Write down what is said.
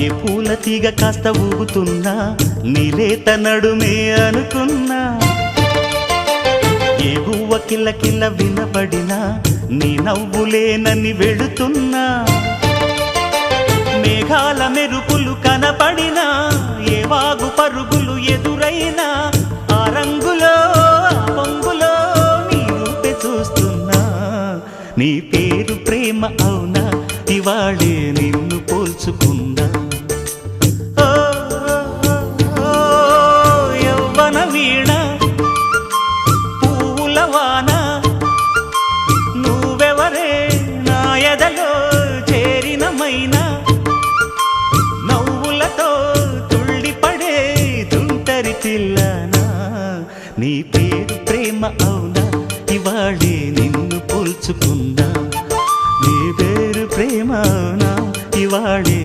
ఏ పూల తీగ కాస్త ఊగుతున్నా నీలేత నడుమే అనుకున్నా ఏ గువ్వ కిల్ల కిల్ల వినబడినా నీ నవ్వులేనని వెళుతున్నా మేఘాల మెరుపులు కనపడినా ఏ వాగు పరుగులు ఎదురైనా ఆ రంగులో పొంగులో నీ రూపే చూస్తున్నా నీ పేరు ప్రేమ అవునా ఇవాళే నిన్ను పోల్చుకున్నా యవ్వన వీణ పూల వాన నువ్వెవరే నా ఎదలో చేరిన మైనా నవ్వులతో తుళ్ళిపడే తుంటరి పిల్లనా నీ పేరు ప్రేమ అవునా ఇవాళే నిన్ను పోల్చుకున్నా నీ పేరు ప్రేమ అవునా ఇవాళే